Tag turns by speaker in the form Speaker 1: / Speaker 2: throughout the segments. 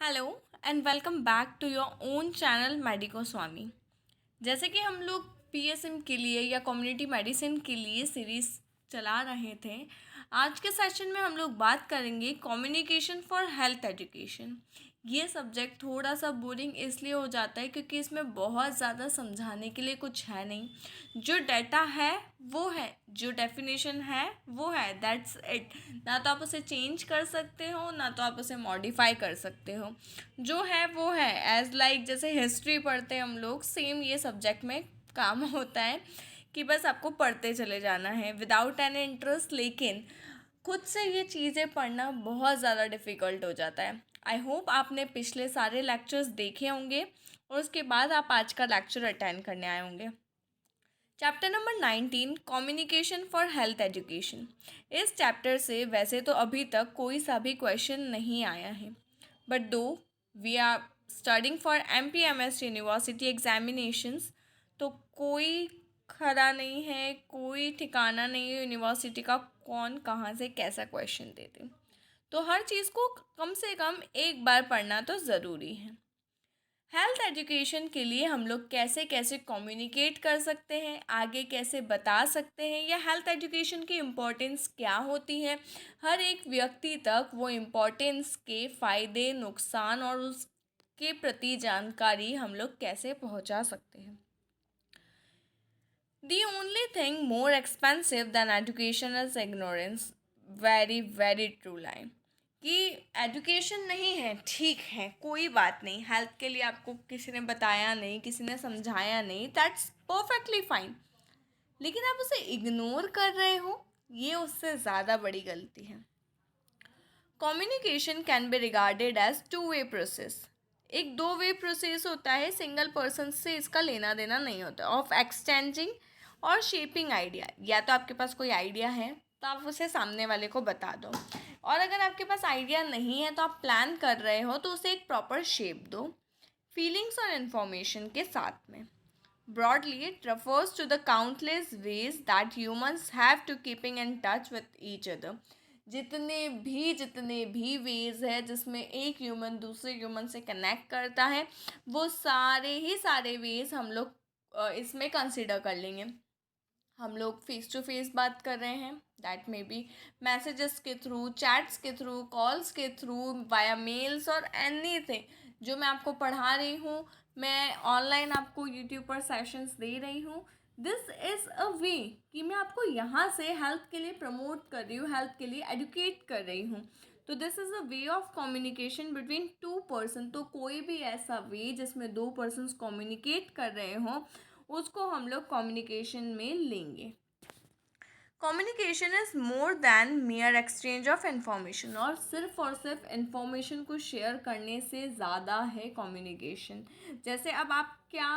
Speaker 1: Hello and welcome back to your own channel medico Swami. जैसे कि हम लोग पीएसएम के लिए या कम्युनिटी मेडिसिन के लिए सीरीज़ चला रहे थे, आज के सेशन में हम लोग बात करेंगे कम्युनिकेशन फॉर हेल्थ एजुकेशन। ये सब्जेक्ट थोड़ा सा बोरिंग इसलिए हो जाता है क्योंकि इसमें बहुत ज़्यादा समझाने के लिए कुछ है नहीं। जो डाटा है वो है, जो डेफिनेशन है वो है, दैट्स इट। ना तो आप उसे चेंज कर सकते हो, ना तो आप उसे मॉडिफाई कर सकते हो। जो है वो है, एज लाइक जैसे हिस्ट्री पढ़ते हैं हम लोग, सेम ये सब्जेक्ट में काम होता है कि बस आपको पढ़ते चले जाना है विदाउट एनी इंटरेस्ट। लेकिन खुद से ये चीज़ें पढ़ना बहुत ज़्यादा डिफ़िकल्ट हो जाता है। आई होप आपने पिछले सारे लेक्चर्स देखे होंगे और उसके बाद आप आज का लेक्चर अटेंड करने आए होंगे। Chapter number 19, communication for health education. इस चैप्टर से वैसे तो अभी तक कोई सा भी क्वेश्चन नहीं आया है, but though we are studying for MPMS university examinations, तो कोई खरा नहीं है, कोई ठिकाना नहीं है यूनिवर्सिटी का कौन कहाँ से कैसा क्वेश्चन देते। तो हर चीज़ को कम से कम एक बार पढ़ना तो ज़रूरी है। हेल्थ एजुकेशन के लिए हम लोग कैसे कैसे कम्युनिकेट कर सकते हैं, आगे कैसे बता सकते हैं, या हेल्थ एजुकेशन की इम्पोर्टेंस क्या होती है, हर एक व्यक्ति तक वो इम्पोर्टेंस के फ़ायदे नुकसान और उसके प्रति जानकारी हम लोग कैसे पहुंचा सकते हैं। The only thing more expensive than education is ignorance. Very very true line. कि एजुकेशन नहीं है, ठीक है, कोई बात नहीं, हेल्थ के लिए आपको किसी ने बताया नहीं, किसी ने समझाया नहीं, दैट्स परफेक्टली फाइन। लेकिन आप उसे इग्नोर कर रहे हो, ये उससे ज़्यादा बड़ी गलती है। Communication can be regarded as two way process. एक दो वे प्रोसेस होता है, सिंगल पर्सन से इसका लेना देना नहीं होता, ऑफ एक्सचेंजिंग और शेपिंग आइडिया। या तो आपके पास कोई आइडिया है तो आप उसे सामने वाले को बता दो, और अगर आपके पास आइडिया नहीं है तो आप प्लान कर रहे हो तो उसे एक प्रॉपर शेप दो, फीलिंग्स और इन्फॉर्मेशन के साथ में। Broadly, it refers to the countless ways that humans have to keeping in touch with each other. जितने भी वेज है जिसमें एक ह्यूमन दूसरे ह्यूमन से कनेक्ट करता है, वो सारे वेज हम लोग इसमें कंसिडर कर लेंगे। हम लोग फेस टू फेस बात कर रहे हैं, दैट मे बी मैसेजेस के थ्रू, चैट्स के थ्रू, कॉल्स के थ्रू, वाया मेल्स और एनीथिंग। जो मैं आपको पढ़ा रही हूँ, मैं ऑनलाइन आपको यूट्यूब पर सेशंस दे रही हूँ, दिस इज़ अ वे कि मैं आपको यहाँ से हेल्थ के लिए प्रमोट कर रही हूँ, हेल्थ के लिए एडुकेट कर रही हूँ। तो this is a way of communication between two person. तो कोई भी ऐसा वे जिसमें दो पर्सन्स कम्युनिकेट कर रहे हों, उसको हम लोग कम्युनिकेशन में लेंगे। Communication is more than मियर exchange of information. और सिर्फ इंफॉर्मेशन को शेयर करने से ज़्यादा है कम्युनिकेशन। जैसे अब आप क्या,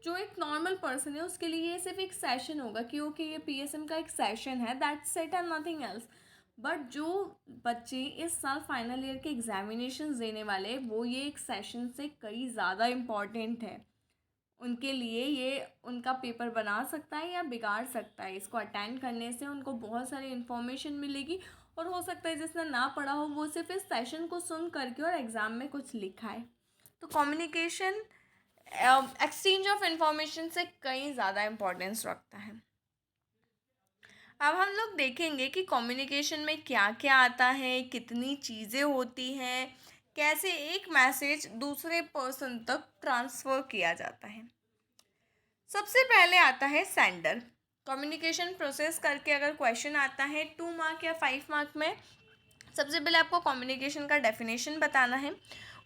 Speaker 1: जो एक नॉर्मल पर्सन है उसके लिए ये सिर्फ एक सेशन होगा कि ओके ये पीएसएम का एक सेशन है, that's it and nothing else. But जो बच्चे इस साल फाइनल ईयर के एग्जामिनेशन देने वाले, वो ये एक सेशन से कई ज़्यादा इम्पॉर्टेंट है। उनके लिए ये उनका पेपर बना सकता है या बिगाड़ सकता है। इसको अटेंड करने से उनको बहुत सारी इन्फॉर्मेशन मिलेगी, और हो सकता है जिसने ना पढ़ा हो वो सिर्फ इस सेशन को सुन करके और एग्ज़ाम में कुछ लिखा है। तो कम्युनिकेशन एक्सचेंज ऑफ इंफॉर्मेशन से कई ज़्यादा इम्पोर्टेंस रखता है। अब हम लोग देखेंगे कि कम्युनिकेशन में क्या क्या आता है, कितनी चीज़ें होती हैं, कैसे एक मैसेज दूसरे पर्सन तक ट्रांसफ़र किया जाता है। सबसे पहले आता है सेंडर। कम्युनिकेशन प्रोसेस करके अगर क्वेश्चन आता है 2 मार्क या 5 मार्क में, सबसे पहले आपको कम्युनिकेशन का डेफिनेशन बताना है।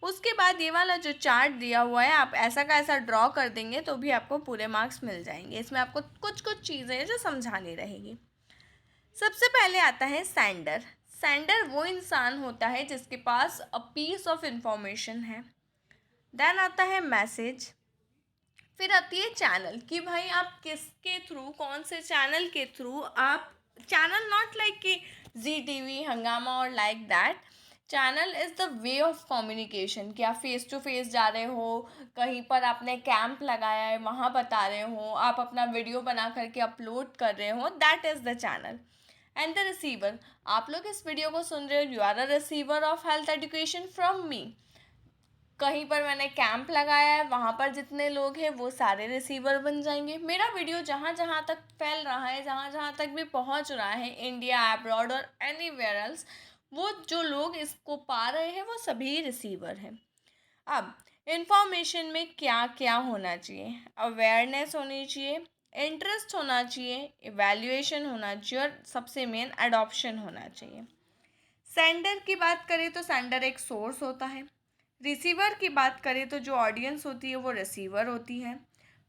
Speaker 1: उसके बाद ये वाला जो चार्ट दिया हुआ है, आप ऐसा का ऐसा ड्रॉ कर देंगे तो भी आपको पूरे मार्क्स मिल जाएंगे। इसमें आपको कुछ कुछ चीज़ें जो समझानी रहेगी। सबसे पहले आता है सेंडर। सेंडर वो इंसान होता है जिसके पास अ पीस ऑफ इंफॉर्मेशन है। देन आता है मैसेज। फिर आती है चैनल, कि भाई आप किसके थ्रू, कौन से चैनल के थ्रू आप, चैनल नॉट लाइक कि ZTV, हंगामा और like that. Channel is the way of communication, कि आप फेस टू फेस जा रहे हो, कहीं पर आपने कैंप लगाया है वहाँ बता रहे हो, आप अपना वीडियो बना करके अपलोड कर रहे हो, that is the channel. And the receiver, आप लोग इस वीडियो को सुन रहे हो, you are a receiver of health education from me. कहीं पर मैंने कैंप लगाया है, वहाँ पर जितने लोग हैं वो सारे रिसीवर बन जाएंगे। मेरा वीडियो जहाँ जहाँ तक फैल रहा है, जहाँ जहाँ तक भी पहुँच रहा है, इंडिया, अब्रॉड और एनीवेयर एल्स, वो जो लोग इसको पा रहे हैं वो सभी रिसीवर हैं। अब इंफॉर्मेशन में क्या क्या होना चाहिए? अवेयरनेस होनी चाहिए, इंटरेस्ट होना चाहिए, इवैल्यूएशन होना चाहिए और सबसे मेन एडॉप्शन होना चाहिए। सेंडर की बात करें तो सेंडर एक सोर्स होता है। रिसीवर की बात करें तो जो ऑडियंस होती है वो रिसीवर होती है।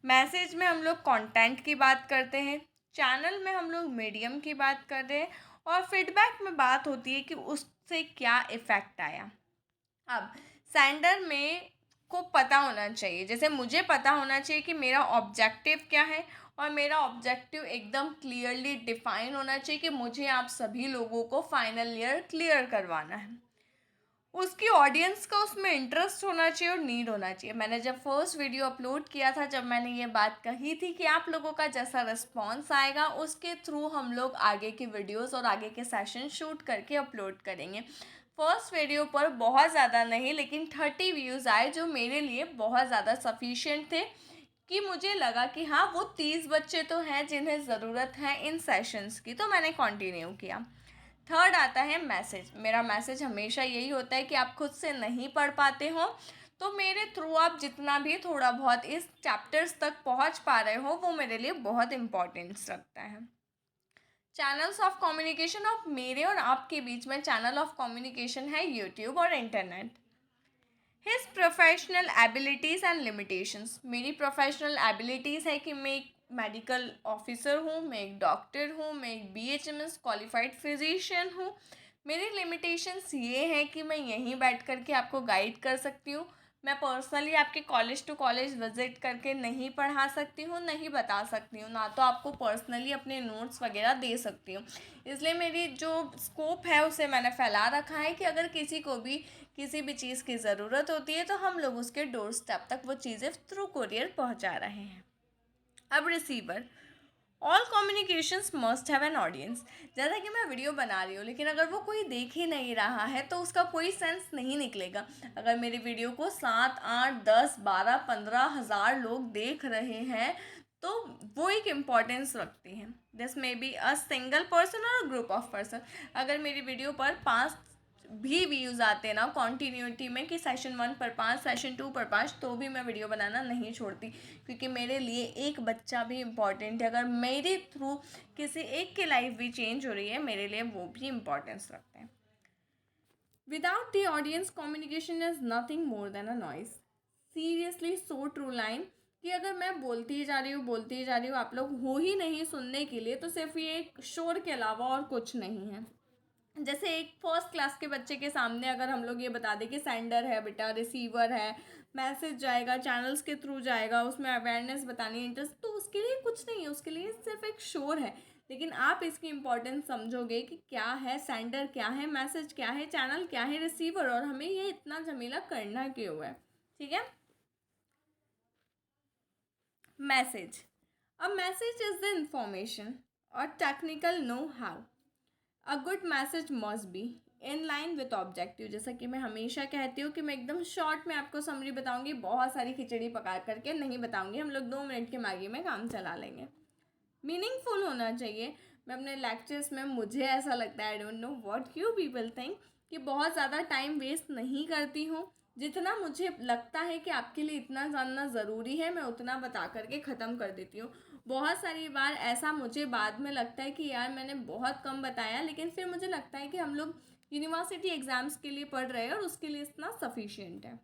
Speaker 1: मैसेज में हम लोग कंटेंट की बात करते हैं, चैनल में हम लोग मीडियम की बात कर रहे हैं और फीडबैक में बात होती है कि उससे क्या इफ़ेक्ट आया। अब सेंडर में को पता होना चाहिए, जैसे मुझे पता होना चाहिए कि मेरा ऑब्जेक्टिव क्या है, और मेरा ऑब्जेक्टिव एकदम क्लियरली डिफाइन होना चाहिए कि मुझे आप सभी लोगों को फाइनल ईयर क्लियर करवाना है। उसकी ऑडियंस का उसमें इंटरेस्ट होना चाहिए और नीड होना चाहिए। मैंने जब फर्स्ट वीडियो अपलोड किया था, जब मैंने ये बात कही थी कि आप लोगों का जैसा रिस्पॉन्स आएगा उसके थ्रू हम लोग आगे की वीडियोस और आगे के सेशन शूट करके अपलोड करेंगे। फर्स्ट वीडियो पर बहुत ज़्यादा नहीं लेकिन 30 व्यूज़ आए, जो मेरे लिए बहुत ज़्यादा सफिशिएंट थे कि मुझे लगा कि हाँ, वो 30 बच्चे तो हैं जिन्हें ज़रूरत है इन सेशंस की, तो मैंने कंटिन्यू किया। थर्ड आता है मैसेज। मेरा मैसेज हमेशा यही होता है कि आप खुद से नहीं पढ़ पाते हो तो मेरे थ्रू आप जितना भी थोड़ा बहुत इस चैप्टर्स तक पहुंच पा रहे हो वो मेरे लिए बहुत इम्पोर्टेंस रखता है। चैनल्स ऑफ कम्युनिकेशन, ऑफ मेरे और आपके बीच में चैनल ऑफ कम्युनिकेशन है यूट्यूब और internet. His professional abilities and limitations. मेरी प्रोफेशनल एबिलिटीज़ है कि मैं एक मेडिकल ऑफिसर हूँ, मैं एक डॉक्टर हूँ, मैं एक BHMS क्वालिफाइड फिजिशियन हूँ। मेरी लिमिटेशंस ये हैं कि मैं यहीं बैठ कर के आपको गाइड कर सकती हूँ। मैं पर्सनली आपके कॉलेज टू कॉलेज विजिट करके नहीं पढ़ा सकती हूँ, नहीं बता सकती हूँ, ना तो आपको पर्सनली अपने नोट्स वगैरह दे सकती हूँ। इसलिए मेरी जो स्कोप है उसे मैंने फैला रखा है कि अगर किसी को भी किसी भी चीज़ की ज़रूरत होती है तो हम लोग उसके डोर स्टेप तक वो चीज़ें थ्रू कुरियर पहुंचा रहे हैं। अब receiver, all communications must have an audience. जैसा कि मैं वीडियो बना रही हूँ लेकिन अगर वो कोई देख ही नहीं रहा है तो उसका कोई सेंस नहीं निकलेगा। अगर मेरी वीडियो को 7, 8, 10, 12, 15 हज़ार लोग देख रहे हैं तो वो एक इम्पॉर्टेंस रखती हैं। This may be a single person और अ ग्रुप ऑफ पर्सन। अगर मेरी वीडियो पर 5 भी व्यूज़ आते ना कॉन्टीन्यूटी में कि सेशन 1 पर 5, सेशन 2 पर 5, तो भी मैं वीडियो बनाना नहीं छोड़ती, क्योंकि मेरे लिए एक बच्चा भी इम्पॉर्टेंट है। अगर मेरे थ्रू किसी एक की लाइफ भी चेंज हो रही है मेरे लिए वो भी इम्पॉर्टेंस रखते हैं। Without the audience communication is nothing more than a noise. Seriously so true line कि अगर मैं बोलती ही जा रही हूँ आप लोग हो ही नहीं सुनने के लिए, तो सिर्फ ये एक शोर के अलावा और कुछ नहीं है। जैसे एक फर्स्ट क्लास के बच्चे के सामने अगर हम लोग ये बता दें कि सेंडर है बेटा, रिसीवर है, मैसेज जाएगा, चैनल्स के थ्रू जाएगा, उसमें अवेयरनेस बतानी, इंटरेस्ट, तो उसके लिए कुछ नहीं है, उसके लिए सिर्फ एक शोर है। लेकिन आप इसकी इम्पोर्टेंस समझोगे कि क्या है सेंडर, क्या है मैसेज, क्या है चैनल, क्या है रिसीवर, और हमें ये इतना झमेला करना क्यों है। ठीक है। Message, a message is the information और technical know how. A good message must be in line with objective. जैसा कि मैं हमेशा कहती हूँ कि मैं एकदम शॉर्ट में आपको समरी बताऊंगी, बहुत सारी खिचड़ी पका करके नहीं बताऊंगी, हम लोग 2 मिनट के मैगी में काम चला लेंगे। मीनिंगफुल होना चाहिए। मैं अपने लेक्चर्स में, मुझे ऐसा लगता है, I don't know what you people think, कि बहुत ज़्यादा टाइम वेस्ट नहीं करती हूँ। जितना मुझे लगता है कि आपके लिए इतना जानना ज़रूरी है मैं उतना बता करके ख़त्म कर देती हूँ। बहुत सारी बार ऐसा मुझे बाद में लगता है कि यार मैंने बहुत कम बताया, लेकिन फिर मुझे लगता है कि हम लोग यूनिवर्सिटी एग्ज़ाम्स के लिए पढ़ रहे हैं और उसके लिए इतना सफिशिएंट है।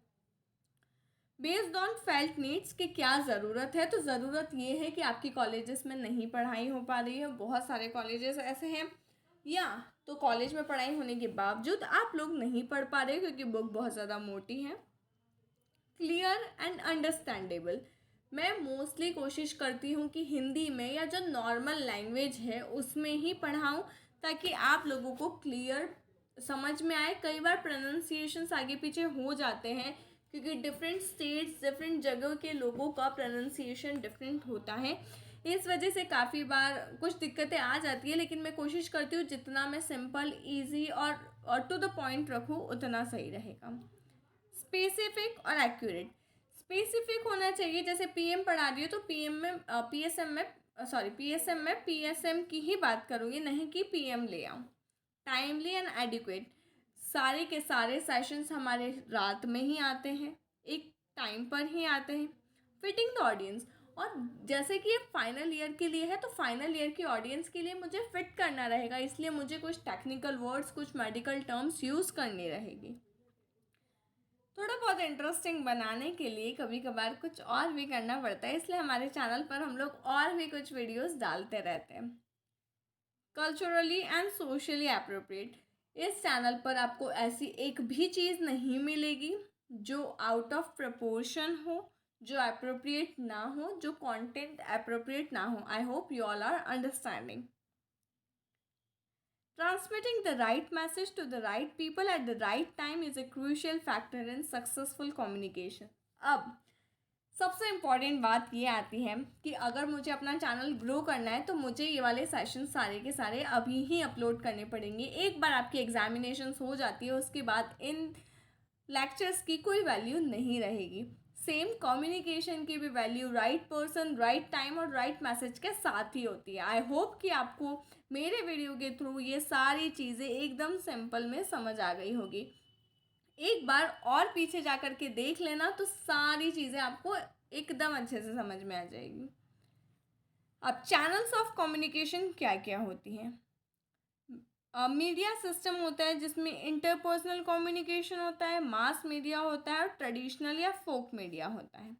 Speaker 1: बेस्ड ऑन फेल्ट नीड्स, कि क्या ज़रूरत है, तो ज़रूरत ये है कि आपकी कॉलेजेस में नहीं पढ़ाई हो पा रही है, बहुत सारे कॉलेजेस ऐसे हैं, या तो कॉलेज में पढ़ाई होने के बावजूद आप लोग नहीं पढ़ पा रहे क्योंकि बुक बहुत ज़्यादा मोटी है। क्लियर एंड अंडरस्टैंडेबल, मैं मोस्टली कोशिश करती हूँ कि हिंदी में या जो नॉर्मल लैंग्वेज है उसमें ही पढ़ाऊँ ताकि आप लोगों को क्लियर समझ में आए। कई बार प्रोनाउंसिएशंस आगे पीछे हो जाते हैं क्योंकि डिफरेंट स्टेट्स, डिफरेंट जगह के लोगों का प्रोनाउंसिएशन डिफरेंट होता है, इस वजह से काफ़ी बार कुछ दिक्कतें आ जाती है। लेकिन मैं कोशिश करती हूँ जितना मैं सिंपल, ईजी और टू द पॉइंट रखूँ उतना सही रहेगा। स्पेसिफिक और एक्यूरेट। स्पेसिफिक होना चाहिए, जैसे पीएम पढ़ा रही हो तो पीएम में पीएसएम में पीएसएम की ही बात करूँगी, नहीं कि पीएम ले आऊँ। टाइमली एंड एडिक्वेट, सारे के सारे सेशंस हमारे रात में ही आते हैं, एक टाइम पर ही आते हैं। फिटिंग द ऑडियंस, और जैसे कि ये फाइनल ईयर के लिए है तो फाइनल ईयर की ऑडियंस के लिए मुझे फिट करना रहेगा, इसलिए मुझे कुछ टेक्निकल वर्ड्स, कुछ मेडिकल टर्म्स यूज़ करनी रहेगी। थोड़ा बहुत इंटरेस्टिंग बनाने के लिए कभी कभार कुछ और भी करना पड़ता है, इसलिए हमारे चैनल पर हम लोग और भी कुछ वीडियोस डालते रहते हैं। कल्चरली एंड सोशली एप्रोप्रिएट, इस चैनल पर आपको ऐसी एक भी चीज़ नहीं मिलेगी जो आउट ऑफ प्रपोर्शन हो, जो अप्रोप्रिएट ना हो, जो कंटेंट अप्रोप्रिएट ना हो। I hope you all are understanding. Transmitting the right message to the right people at the right time is a crucial factor in successful communication. अब सबसे important बात ये आती है कि अगर मुझे अपना चैनल ग्रो करना है तो मुझे ये वाले सेशन सारे के सारे अभी ही अपलोड करने पड़ेंगे। एक बार आपकी एग्जामिनेशंस हो जाती है उसके बाद इन लेक्चर्स की कोई वैल्यू नहीं रहेगी। सेम कम्युनिकेशन की भी value right person, right time और राइट मैसेज के साथ ही होती है। आई होप कि आपको मेरे वीडियो के थ्रू ये सारी चीज़ें एकदम सिंपल में समझ आ गई होगी। एक बार और पीछे जा कर के देख लेना तो सारी चीज़ें आपको एकदम अच्छे से समझ में आ जाएगी। अब चैनल्स ऑफ कम्युनिकेशन क्या क्या होती हैं। मीडिया सिस्टम होता है जिसमें इंटरपर्सनल कम्युनिकेशन होता है, मास मीडिया होता है और ट्रेडिशनल या फोक मीडिया होता है।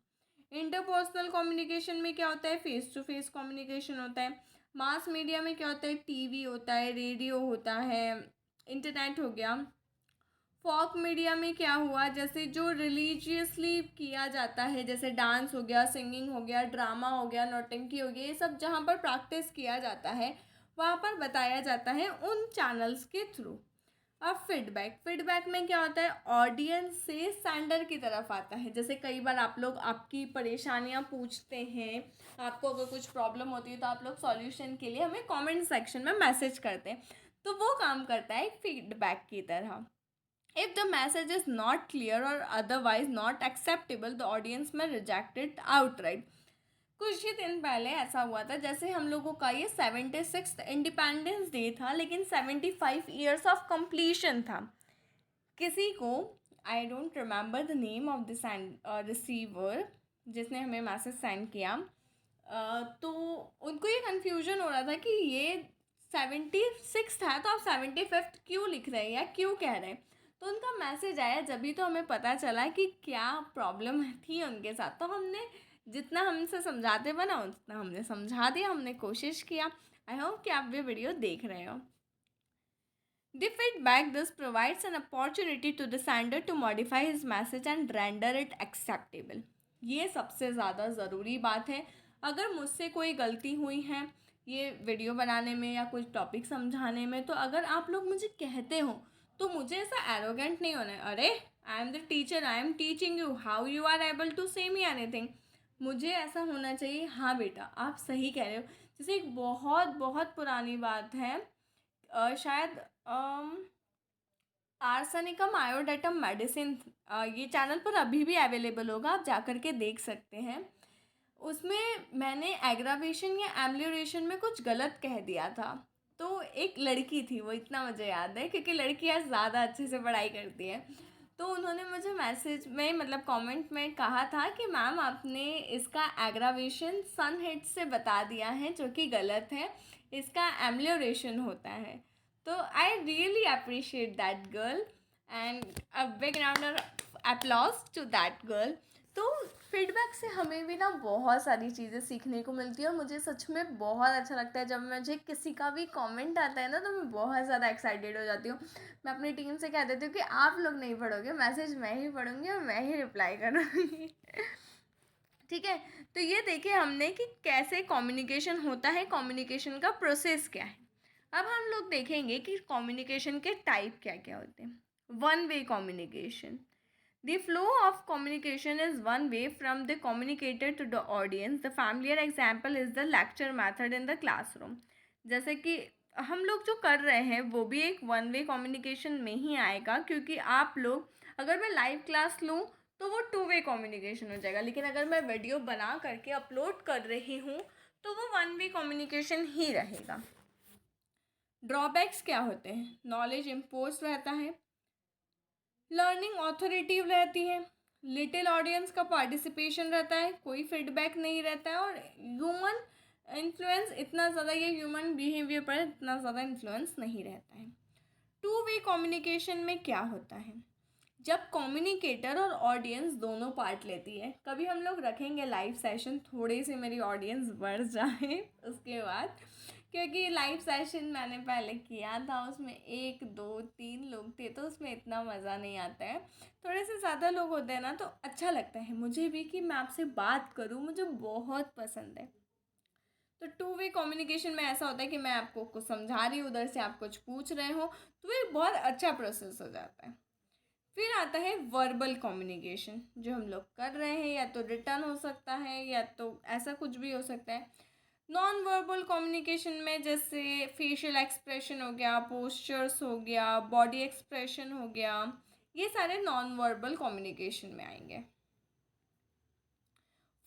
Speaker 1: इंटरपर्सनल कम्युनिकेशन में क्या होता है, फेस टू फेस कम्युनिकेशन होता है। मास मीडिया में क्या होता है, टीवी होता है, रेडियो होता है, इंटरनेट हो गया। फोक मीडिया में क्या हुआ, जैसे जो रिलीजियसली किया जाता है, जैसे डांस हो गया, सिंगिंग हो गया, ड्रामा हो गया, नौटंकी हो गया, ये सब जहाँ पर प्रैक्टिस किया जाता है वहाँ पर बताया जाता है उन चैनल्स के थ्रू। अब फीडबैक में क्या होता है, ऑडियंस से सेंडर की तरफ आता है। जैसे कई बार आप लोग आपकी परेशानियाँ पूछते हैं, आपको अगर कुछ प्रॉब्लम होती है तो आप लोग सॉल्यूशन के लिए हमें कमेंट सेक्शन में मैसेज करते हैं, तो वो काम करता है फीडबैक की तरह। If the message is not clear or otherwise not acceptable, the audience may reject it outright. कुछ ही दिन पहले ऐसा हुआ था, जैसे हम लोगों का ये 76th इंडिपेंडेंस डे था, लेकिन 75 ईयर्स ऑफ कंप्लीशन था। किसी को, I don't remember the name of the receiver जिसने हमें मैसेज सेंड किया, तो उनको ये कन्फ्यूजन हो रहा था कि ये 76 है तो आप 75th क्यों लिख रहे हैं या क्यों कह रहे हैं। तो उनका मैसेज आया, जब भी तो हमें पता चला कि क्या प्रॉब्लम थी उनके साथ। तो हमने जितना हमसे समझाते बना उतना हमने समझा दिया, हमने कोशिश किया। आई होप कि आप ये वीडियो देख रहे हो। The feedback thus provides an opportunity to the sender to modify his message and render it acceptable. ये सबसे ज़्यादा ज़रूरी बात है। अगर मुझसे कोई गलती हुई है ये वीडियो बनाने में या कुछ टॉपिक समझाने में, तो अगर आप लोग मुझे कहते हो तो मुझे ऐसा एरोगेंट नहीं होना है, अरे I am the teacher, I am teaching you, how you are able to say me anything. मुझे ऐसा होना चाहिए, हाँ बेटा आप सही कह रहे हो। जैसे एक बहुत बहुत पुरानी बात है, शायद आर्सेनिकम आयोडेटम मेडिसिन, ये चैनल पर अभी भी अवेलेबल होगा, आप जाकर के देख सकते हैं। उसमें मैंने एग्रावेशन या एम्लियोरेशन में कुछ गलत कह दिया था। तो एक लड़की थी, वो इतना मुझे याद है क्योंकि लड़कियाँ ज़्यादा अच्छे से पढ़ाई करती हैं, तो उन्होंने मुझे मैसेज में मतलब कमेंट में कहा था कि मैम आपने इसका एग्रावेशन सन हिट से बता दिया है जो कि गलत है, इसका एम्लियोरेशन होता है। तो I really appreciate that girl and a big round of applause to that girl. तो फीडबैक से हमें भी ना बहुत सारी चीज़ें सीखने को मिलती है और मुझे सच में बहुत अच्छा लगता है जब मुझे किसी का भी कमेंट आता है ना, तो मैं बहुत ज़्यादा एक्साइटेड हो जाती हूँ। मैं अपनी टीम से कह देती हूँ कि आप लोग नहीं पढ़ोगे, मैसेज मैं ही पढ़ूँगी और मैं ही रिप्लाई करूँगी। ठीक है, तो ये देखिए हमने कि कैसे कम्युनिकेशन होता है, कम्युनिकेशन का प्रोसेस क्या है। अब हम लोग देखेंगे कि कम्युनिकेशन के टाइप क्या क्या होते हैं। One way communication, the flow of communication is one way from the communicator to the audience. The familiar example is the lecture method in the classroom. जैसे कि हम लोग जो कर रहे हैं वो भी एक वन वे कम्युनिकेशन में ही आएगा, क्योंकि आप लोग, अगर मैं लाइव क्लास लूँ तो वो टू वे कम्युनिकेशन हो जाएगा, लेकिन अगर मैं वीडियो बना करके अपलोड कर रही हूँ तो वो वन वे कम्युनिकेशन ही रहेगा। ड्रॉबैक्स क्या होते हैं? नॉलेज इम्पोज रहता है, लर्निंग ऑथोरेटिव रहती है, लिटिल ऑडियंस का पार्टिसिपेशन रहता है, कोई फीडबैक नहीं रहता है, और ह्यूमन इन्फ्लुएंस इतना ज़्यादा, ये ह्यूमन बिहेवियर पर इतना ज़्यादा इन्फ्लुएंस नहीं रहता है। टू वे कम्युनिकेशन में क्या होता है? जब कम्युनिकेटर और ऑडियंस दोनों पार्ट लेती है, कभी हम लोग रखेंगे लाइव सेशन, थोड़ी सी मेरी ऑडियंस बढ़ जाए उसके बाद, क्योंकि लाइव सेशन मैंने पहले किया था, उसमें 1 2 3 लोग थे, तो उसमें इतना मज़ा नहीं आता है। थोड़े से ज़्यादा लोग होते हैं ना तो अच्छा लगता है मुझे भी कि मैं आपसे बात करूँ, मुझे बहुत पसंद है। तो टू वे कम्युनिकेशन में ऐसा होता है कि मैं आपको कुछ समझा रही हूँ, उधर से आप कुछ पूछ रहे हो, तो ये बहुत अच्छा प्रोसेस हो जाता है। फिर आता है वर्बल कम्युनिकेशन, जो हम लोग कर रहे हैं, या तो रिटर्न हो सकता है या तो ऐसा कुछ भी हो सकता है। नॉन वर्बल कम्युनिकेशन में जैसे फेशियल एक्सप्रेशन हो गया, पोस्चर्स हो गया, बॉडी एक्सप्रेशन हो गया, ये सारे नॉन वर्बल कम्युनिकेशन में आएंगे।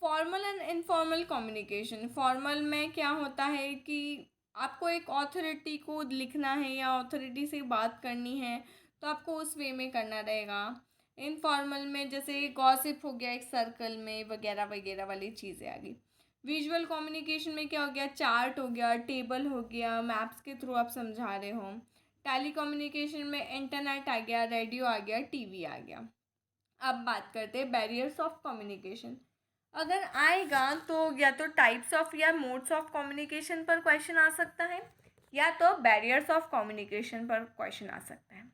Speaker 1: Formal and informal communication. Formal में क्या होता है कि आपको एक ऑथोरिटी को लिखना है या ऑथोरिटी से बात करनी है तो आपको उस वे में करना रहेगा। इनफॉर्मल में जैसे गॉसिप हो गया एक सर्कल में, वगैरह वगैरह वाली चीज़ें आ गई। विजुअल कम्युनिकेशन में क्या हो गया? चार्ट हो गया, टेबल हो गया, मैप्स के थ्रू आप समझा रहे हो। टेली कम्युनिकेशन में इंटरनेट आ गया, रेडियो आ गया, टीवी आ गया। अब बात करते हैं बैरियर्स ऑफ कम्युनिकेशन। अगर आएगा तो या तो टाइप्स ऑफ या मोड्स ऑफ कम्युनिकेशन पर क्वेश्चन आ सकता है, या तो बैरियर्स ऑफ कम्युनिकेशन पर क्वेश्चन आ सकता है।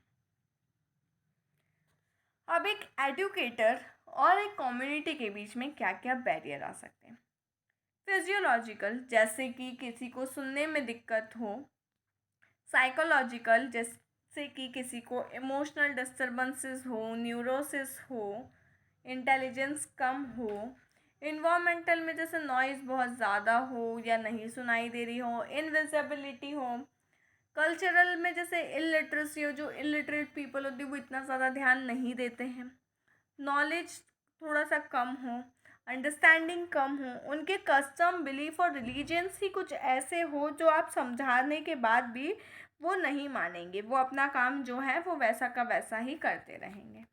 Speaker 1: अब एक एडुकेटर और एक कम्युनिटी के बीच में क्या क्या बैरियर आ सकते हैं? फिजियोलॉजिकल, जैसे कि किसी को सुनने में दिक्कत हो। साइकोलॉजिकल, जैसे कि किसी को इमोशनल डिस्टर्बेंसेस हो, न्यूरोसिस हो, इंटेलिजेंस कम हो। इन्वामेंटल में जैसे नॉइज़ बहुत ज़्यादा हो या नहीं सुनाई दे रही हो, इनविजिबिलिटी हो। कल्चरल में जैसे इलिटरेसी हो, जो इलिटरेट पीपल होती है वो इतना ज़्यादा ध्यान नहीं देते हैं। नॉलेज थोड़ा सा कम हो, अंडरस्टैंडिंग कम हो, उनके कस्टम, बिलीफ और रिलीजन्स ही कुछ ऐसे हो जो आप समझाने के बाद भी वो नहीं मानेंगे, वो अपना काम जो है वो वैसा का वैसा ही करते रहेंगे।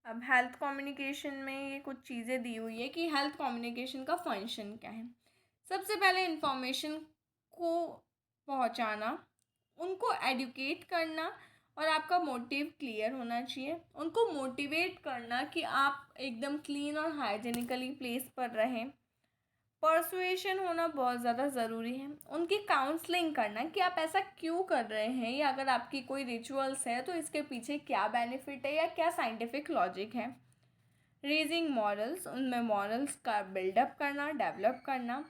Speaker 1: अब हेल्थ कम्युनिकेशन में ये कुछ चीज़ें दी हुई है कि हेल्थ कम्युनिकेशन का फंक्शन क्या है। सबसे पहले इन्फॉर्मेशन को पहुंचाना, उनको एडुकेट करना, और आपका मोटिव क्लियर होना चाहिए। उनको मोटिवेट करना कि आप एकदम क्लीन और हाइजेनिकली प्लेस पर रहें। परसुएशन होना बहुत ज़्यादा ज़रूरी है। उनकी काउंसलिंग करना कि आप ऐसा क्यों कर रहे हैं, या अगर आपकी कोई रिचुअल्स है तो इसके पीछे क्या बेनिफिट है या क्या साइंटिफिक लॉजिक है। रेजिंग मॉरल्स, उनमें मॉरल्स का बिल्डअप करना, डेवलप करना।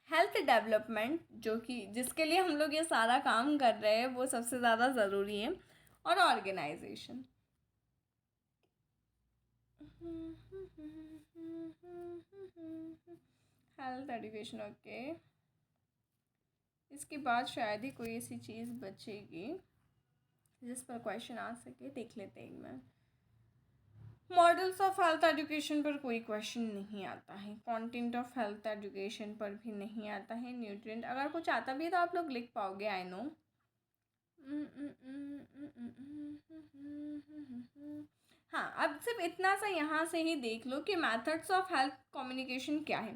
Speaker 1: हेल्थ डेवलपमेंट, जो कि जिसके लिए हम लोग ये सारा काम कर रहे हैं, वो सबसे ज़्यादा ज़रूरी है। और ऑर्गेनाइजेशन। Health education, okay. इसके बाद शायद ही कोई ऐसी चीज़ बचेगी जिस पर क्वेश्चन आ सके। देख लेते हैं एक बार। मॉडल्स ऑफ हेल्थ एजुकेशन पर कोई क्वेश्चन नहीं आता है। कंटेंट ऑफ हेल्थ एजुकेशन पर भी नहीं आता है। न्यूट्रिएंट, अगर कुछ आता भी है तो आप लोग लिख पाओगे, आई नो। हाँ, अब सिर्फ इतना सा यहाँ से ही देख लो कि मेथड्स ऑफ हेल्थ कम्युनिकेशन क्या है।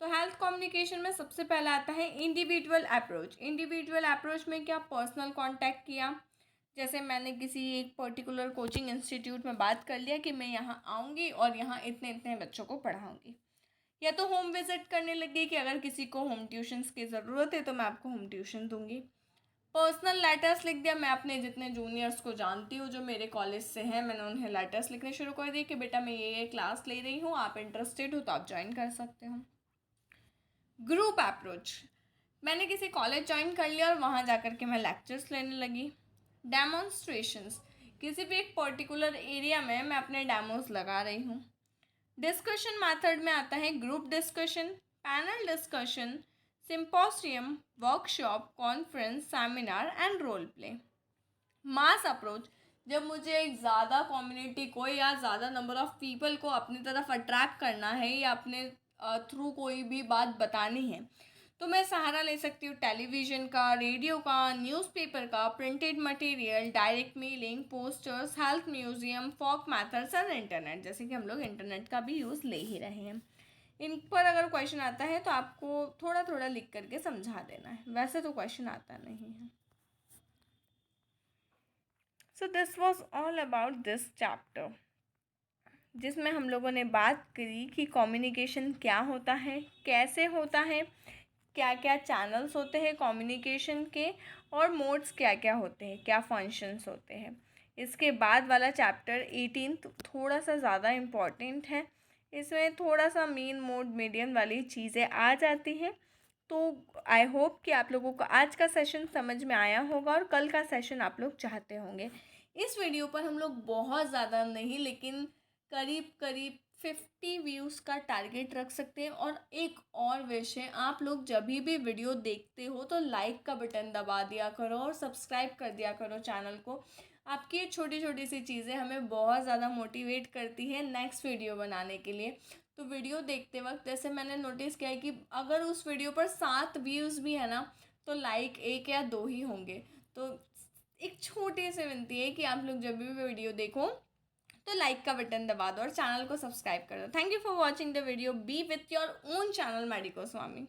Speaker 1: तो हेल्थ कम्युनिकेशन में सबसे पहला आता है इंडिविजुअल अप्रोच। इंडिविजुअल अप्रोच में क्या? पर्सनल कांटेक्ट किया। जैसे मैंने किसी एक पर्टिकुलर कोचिंग इंस्टीट्यूट में बात कर लिया कि मैं यहाँ आऊँगी और यहाँ इतने इतने बच्चों को पढ़ाऊँगी। या तो होम विजिट करने लगी कि अगर किसी को होम ट्यूशन्स की ज़रूरत है तो मैं आपको होम ट्यूशन दूँगी। पर्सनल लेटर्स लिख दिया। मैं अपने जितने जूनियर्स को जानती हूँ जो मेरे कॉलेज से हैं, मैंने उन्हें लेटर्स लिखने शुरू कर दिए कि बेटा मैं ये क्लास ले रही हूँ, आप इंटरेस्टेड हो तो आप ज्वाइन कर सकते हो। ग्रुप अप्रोच, मैंने किसी कॉलेज ज्वाइन कर लिया और वहाँ जाकर के मैं लेक्चर्स लेने लगी। डेमोन्स्ट्रेशंस, किसी भी एक पर्टिकुलर एरिया में मैं अपने डेमोज लगा रही हूँ। डिस्कशन मेथड में आता है group discussion, panel discussion, symposium, workshop, conference, seminar and role play. Mass approach, जब मुझे एक ज़्यादा कम्युनिटी को या ज़्यादा नंबर ऑफ़ पीपल को अपनी तरफ अट्रैक्ट करना है या अपने थ्रू कोई भी बात बतानी है, तो मैं सहारा ले सकती हूँ टेलीविज़न का, रेडियो का, न्यूज़पेपर का, printed material, direct mailing, posters, health museum, folk methods और इंटरनेट। जैसे कि हम लोग इंटरनेट का भी यूज़ ले ही रहे हैं। इन पर अगर क्वेश्चन आता है तो आपको थोड़ा थोड़ा लिख करके समझा देना है, वैसे तो क्वेश्चन आता नहीं है। So this was all about this chapter, जिसमें हम लोगों ने बात करी कि कम्युनिकेशन क्या होता है, कैसे होता है, क्या क्या चैनल्स होते हैं कम्युनिकेशन के, और मोड्स क्या क्या होते हैं, क्या फंक्शंस होते हैं। इसके बाद वाला चैप्टर 18 थोड़ा सा ज़्यादा इम्पॉर्टेंट है। इसमें थोड़ा सा मेन मोड मीडियम वाली चीज़ें आ जाती हैं। तो आई होप कि आप लोगों को आज का सेशन समझ में आया होगा और कल का सेशन आप लोग चाहते होंगे। इस वीडियो पर हम लोग बहुत ज़्यादा नहीं, लेकिन करीब करीब 50 व्यूज़ का टारगेट रख सकते हैं। और एक और विषय, आप लोग जब भी वीडियो देखते हो तो लाइक का बटन दबा दिया करो और सब्सक्राइब कर दिया करो चैनल को। आपकी ये छोटी छोटी सी चीज़ें हमें बहुत ज़्यादा मोटिवेट करती है नेक्स्ट वीडियो बनाने के लिए। तो वीडियो देखते वक्त जैसे मैंने नोटिस किया है कि अगर उस वीडियो पर 7 व्यूज़ भी है ना, तो लाइक 1 या 2 ही होंगे। तो एक छोटी सी विनती है कि आप लोग जब भी वीडियो देखो तो लाइक का बटन दबा दो और चैनल को सब्सक्राइब कर दो। Thank you for watching the video. Be with your own channel Maddy Goswami.